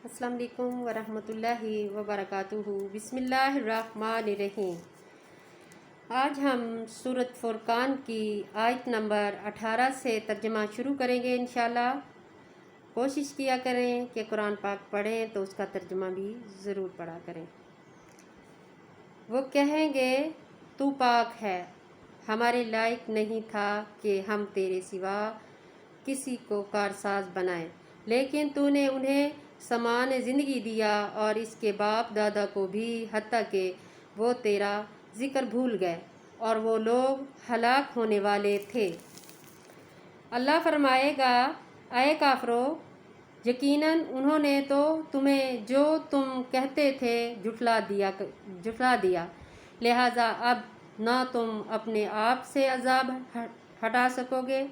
السلام علیکم ورحمۃ اللہ وبرکاتہ۔ بسم اللہ الرحمن الرحیم۔ آج ہم سورۃ فرقان کی آیت نمبر 18 سے ترجمہ شروع کریں گے انشاءاللہ۔ کوشش کیا کریں کہ قرآن پاک پڑھیں تو اس کا ترجمہ بھی ضرور پڑھا کریں۔ وہ کہیں گے تو پاک ہے، ہمارے لائق نہیں تھا کہ ہم تیرے سوا کسی کو کارساز بنائیں، لیکن تو نے انہیں سامان زندگی دیا اور اس کے باپ دادا کو بھی، حتیٰ کہ وہ تیرا ذکر بھول گئے اور وہ لوگ ہلاک ہونے والے تھے۔ اللہ فرمائے گا، اے کافرو، یقیناً انہوں نے تو تمہیں جو تم کہتے تھے جھٹلا دیا، لہٰذا اب نہ تم اپنے آپ سے عذاب ہٹا سکو گے،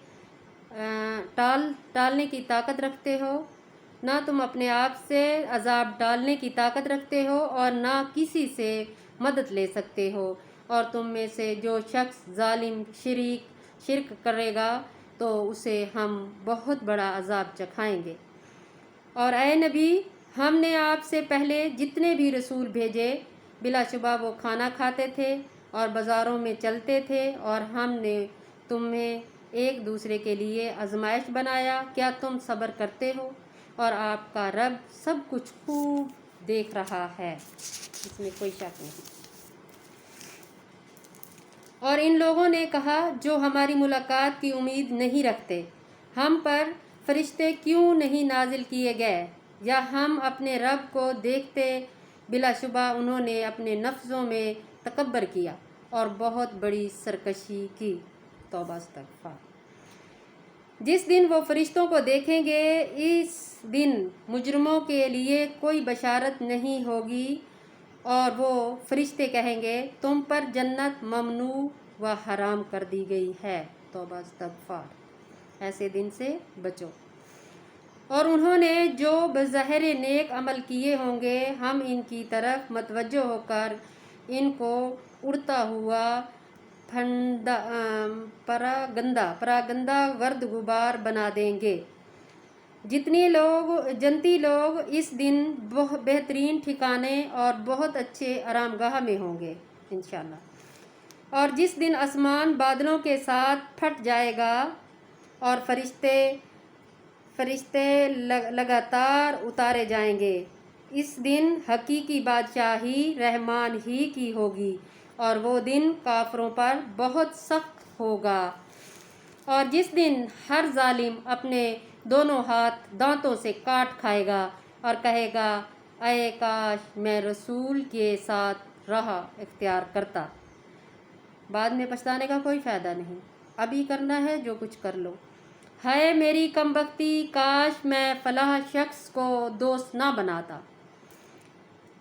ٹالنے کی طاقت رکھتے ہو، نہ تم اپنے آپ سے عذاب ٹالنے کی طاقت رکھتے ہو اور نہ کسی سے مدد لے سکتے ہو، اور تم میں سے جو شخص ظالم شرک کرے گا تو اسے ہم بہت بڑا عذاب چکھائیں گے۔ اور اے نبی، ہم نے آپ سے پہلے جتنے بھی رسول بھیجے، بلا شبہ وہ کھانا کھاتے تھے اور بازاروں میں چلتے تھے، اور ہم نے تمہیں ایک دوسرے کے لیے آزمائش بنایا، کیا تم صبر کرتے ہو؟ اور آپ کا رب سب کچھ خوب دیکھ رہا ہے، اس میں کوئی شک نہیں۔ اور ان لوگوں نے کہا جو ہماری ملاقات کی امید نہیں رکھتے، ہم پر فرشتے کیوں نہیں نازل کیے گئے یا ہم اپنے رب کو دیکھتے؟ بلا شبہ انہوں نے اپنے نفسوں میں تکبر کیا اور بہت بڑی سرکشی کی۔ توبہ استغفار۔ جس دن وہ فرشتوں کو دیکھیں گے، اس دن مجرموں کے لیے کوئی بشارت نہیں ہوگی، اور وہ فرشتے کہیں گے تم پر جنت ممنوع و حرام کر دی گئی ہے۔ توبہ استغفار۔ ایسے دن سے بچو۔ اور انہوں نے جو بظاہر نیک عمل کیے ہوں گے، ہم ان کی طرف متوجہ ہو کر ان کو اڑتا ہوا پراگندہ گرد غبار بنا دیں گے۔ جنتی لوگ اس دن بہترین ٹھکانے اور بہت اچھے آرام گاہ میں ہوں گے انشاءاللہ۔ اور جس دن آسمان بادلوں کے ساتھ پھٹ جائے گا اور فرشتے لگاتار اتارے جائیں گے، اس دن حقیقی بادشاہی رحمان ہی کی ہوگی، اور وہ دن کافروں پر بہت سخت ہوگا۔ اور جس دن ہر ظالم اپنے دونوں ہاتھ دانتوں سے کاٹ کھائے گا اور کہے گا، اے کاش میں رسول کے ساتھ راہ اختیار کرتا۔ بعد میں پچھتانے کا کوئی فائدہ نہیں، ابھی کرنا ہے جو کچھ کر لو۔ ہائے میری کم بختی، کاش میں فلاں شخص کو دوست نہ بناتا۔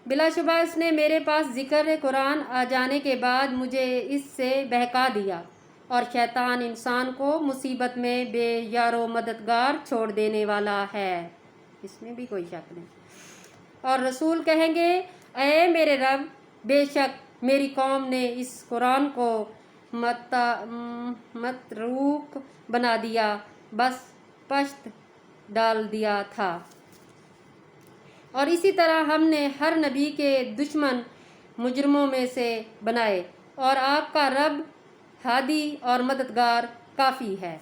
بلا شبہ اس نے میرے پاس ذکر قرآن آ جانے کے بعد مجھے اس سے بہکا دیا، اور شیطان انسان کو مصیبت میں بے یار و مددگار چھوڑ دینے والا ہے، اس میں بھی کوئی شک نہیں۔ اور رسول کہیں گے، اے میرے رب، بے شک میری قوم نے اس قرآن کو متروک بنا دیا، بس پشت ڈال دیا تھا۔ اور اسی طرح ہم نے ہر نبی کے دشمن مجرموں میں سے بنائے، اور آپ کا رب ہادی اور مددگار کافی ہے۔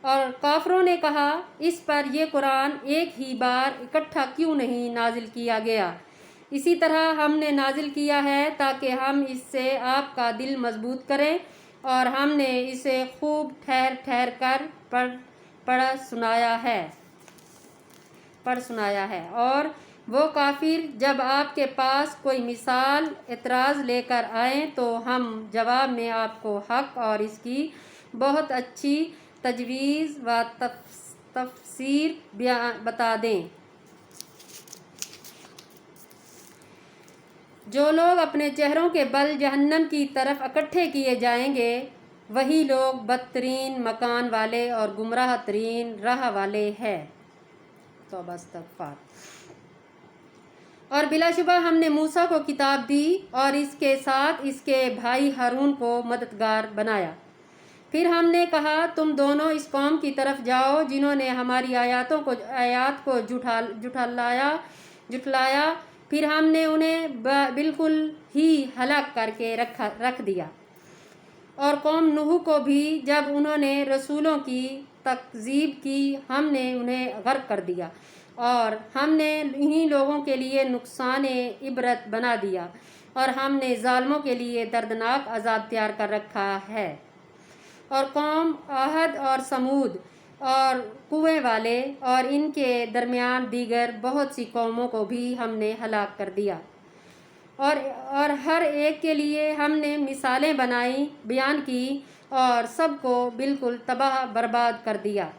اور کافروں نے کہا، اس پر یہ قرآن ایک ہی بار اکٹھا کیوں نہیں نازل کیا گیا؟ اسی طرح ہم نے نازل کیا ہے تاکہ ہم اس سے آپ کا دل مضبوط کریں، اور ہم نے اسے خوب ٹھہر ٹھہر کر پڑھ سنایا ہے۔ اور وہ کافر جب آپ کے پاس کوئی مثال اعتراض لے کر آئیں تو ہم جواب میں آپ کو حق اور اس کی بہت اچھی تجویز و تفسیر بتا دیں۔ جو لوگ اپنے چہروں کے بل جہنم کی طرف اکٹھے کیے جائیں گے، وہی لوگ بدترین مکان والے اور گمراہ ترین راہ والے ہیں۔ توبہ استغفار۔ اور بلا شبہ ہم نے موسیٰ کو کتاب دی اور اس کے ساتھ اس کے بھائی ہارون کو مددگار بنایا۔ پھر ہم نے کہا تم دونوں اس قوم کی طرف جاؤ جنہوں نے ہماری آیات کو جھٹلایا، پھر ہم نے انہیں بالکل ہی ہلاک کر کے رکھ دیا۔ اور قوم نوح کو بھی جب انہوں نے رسولوں کی تکذیب کی ہم نے انہیں غرق کر دیا، اور ہم نے انہی لوگوں کے لیے نقصان عبرت بنا دیا، اور ہم نے ظالموں کے لیے دردناک عذاب تیار کر رکھا ہے۔ اور قوم عاد اور سمود اور کنویں والے اور ان کے درمیان دیگر بہت سی قوموں کو بھی ہم نے ہلاک کر دیا، اور ہر ایک کے لیے ہم نے مثالیں بیان کی اور سب کو بالکل تباہ برباد کر دیا۔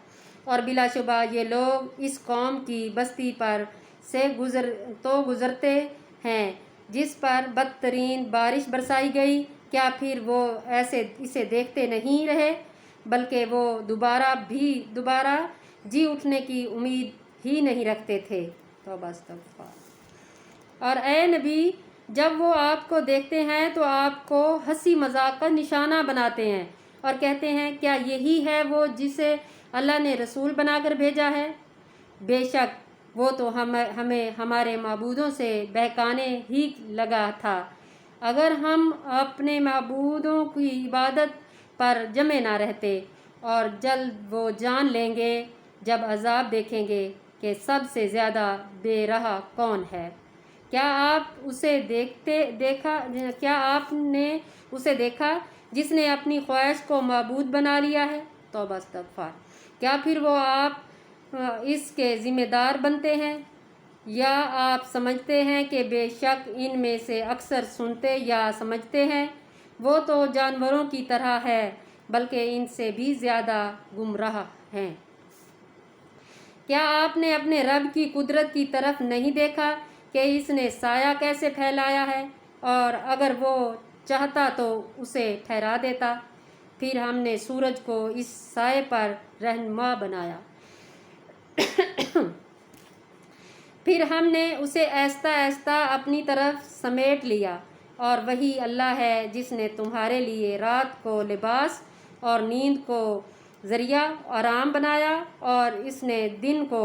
اور بلا شبہ یہ لوگ اس قوم کی بستی پر سے گزرتے ہیں جس پر بدترین بارش برسائی گئی، کیا پھر وہ اسے دیکھتے نہیں رہے، بلکہ وہ دوبارہ جی اٹھنے کی امید ہی نہیں رکھتے تھے۔ توبہ استغفار۔ اور اے نبی، جب وہ آپ کو دیکھتے ہیں تو آپ کو ہنسی مذاق کا نشانہ بناتے ہیں اور کہتے ہیں کیا یہی ہے وہ جسے اللہ نے رسول بنا کر بھیجا ہے؟ بے شک وہ تو ہمیں ہمارے معبودوں سے بہکانے ہی لگا تھا۔ اگر ہم اپنے معبودوں کی عبادت پر جمے نہ رہتے، اور جلد وہ جان لیں گے جب عذاب دیکھیں گے کہ سب سے زیادہ بے رحم کون ہے۔ کیا آپ نے اسے دیکھا جس نے اپنی خواہش کو معبود بنا لیا ہے؟ توبہ استغفار۔ کیا پھر وہ آپ اس کے ذمہ دار بنتے ہیں؟ یا آپ سمجھتے ہیں کہ بے شک ان میں سے اکثر سنتے یا سمجھتے ہیں؟ وہ تو جانوروں کی طرح ہے بلکہ ان سے بھی زیادہ گمراہ ہیں۔ کیا آپ نے اپنے رب کی قدرت کی طرف نہیں دیکھا کہ اس نے سایہ کیسے پھیلایا ہے، اور اگر وہ چاہتا تو اسے ٹھہرا دیتا؟ پھر ہم نے سورج کو اس سائے پر رہنما بنایا، پھر ہم نے اسے آہستہ آہستہ اپنی طرف سمیٹ لیا۔ اور وہی اللہ ہے جس نے تمہارے لیے رات کو لباس اور نیند کو ذریعہ آرام بنایا، اور اس نے دن کو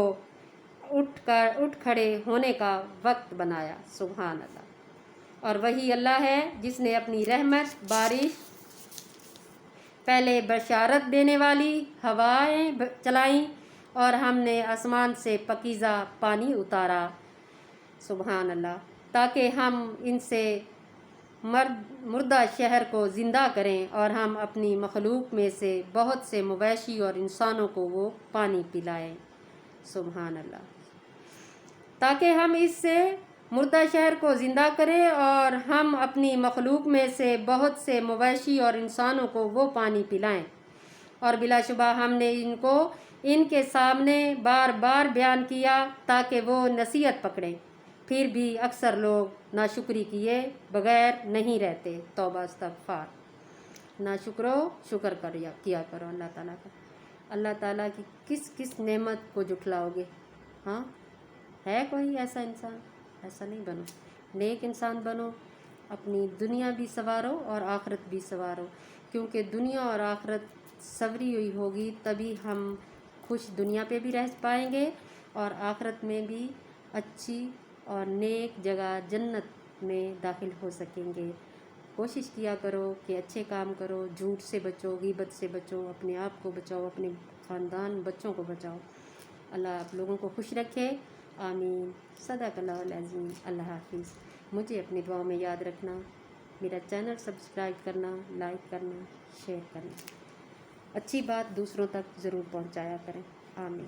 اٹھ کھڑے ہونے کا وقت بنایا۔ سبحان اللہ۔ اور وہی اللہ ہے جس نے اپنی رحمت بارش پہلے بشارت دینے والی ہوائیں چلائیں، اور ہم نے آسمان سے پاکیزہ پانی اتارا۔ سبحان اللہ۔ تاکہ ہم ان سے مردہ شہر کو زندہ کریں، اور ہم اپنی مخلوق میں سے بہت سے مویشی اور انسانوں کو وہ پانی پلائیں۔ سبحان اللہ۔ تاکہ ہم اس سے مردہ شہر کو زندہ کریں اور ہم اپنی مخلوق میں سے بہت سے مویشی اور انسانوں کو وہ پانی پلائیں۔ اور بلا شبہ ہم نے ان کو ان کے سامنے بار بار بیان کیا تاکہ وہ نصیحت پکڑیں، پھر بھی اکثر لوگ ناشکری کیے بغیر نہیں رہتے۔ توبہ استغفار۔ ناشکرو شکر کیا کرو اللہ تعالیٰ کا۔ اللہ تعالیٰ کی کس نعمت کو جھٹلاؤ گے؟ ہاں، ہے کوئی ایسا انسان؟ ایسا نہیں بنو، نیک انسان بنو، اپنی دنیا بھی سنوارو اور آخرت بھی سنوارو، کیونکہ دنیا اور آخرت سنوری ہوئی ہوگی تبھی ہم خوش دنیا پہ بھی رہ پائیں گے اور آخرت میں بھی اچھی اور نیک جگہ جنت میں داخل ہو سکیں گے۔ کوشش کیا کرو کہ اچھے کام کرو، جھوٹ سے بچو، غیبت سے بچو، اپنے آپ کو بچاؤ، اپنے خاندان بچوں کو بچاؤ۔ اللہ آپ لوگوں کو خوش رکھے، آمین۔ صدق اللہ العظیم۔ اللہ حافظ۔ مجھے اپنی دعاؤں میں یاد رکھنا، میرا چینل سبسکرائب کرنا، لائک کرنا، شیئر کرنا، اچھی بات دوسروں تک ضرور پہنچایا کریں۔ آمین۔